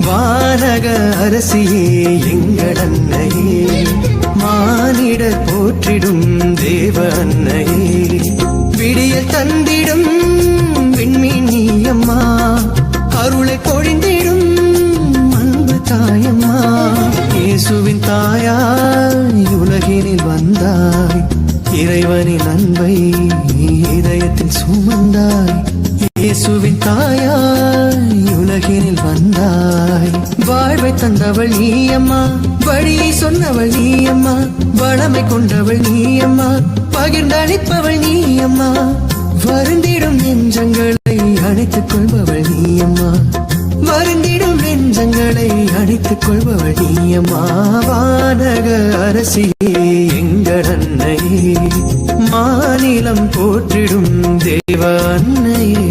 வானக அரசியே எங்கள் அன்னையே, மானிடர் போற்றிடும் தேவ அன்னையே, விடியல் தந்திடும் விண்மீன் நீயம்மா, அருளை பொழிந்திடும் அன்பு தாயம்மா. இயேசுவின் தாயாய் உலகினில் வந்தாய், இறைவனின் அன்பை இதயத்தில் சுமந்தாய். இயேசுவின் தாயாய் உலகினில் வந்தாய், வாழ்வை தந்தவள் நீயம்மா, வழியை சொன்னவள் நீயம்மா, வளமை கொண்டவள் நீயம்மா, பகிர்ந்தளிப்பவள் நீயம்மா, வருந்திடும் நெஞ்சங்களை அணைத்துக் கொள்பவள் நீயம்மா, வருந்திடும் நெஞ்சங்களை அணைத்துக் கொள்பவள் நீயம்மா. வானக அரசியே எங்கள் அன்னையே, மாநிலம் போற்றிடும் தேவ அன்னையே.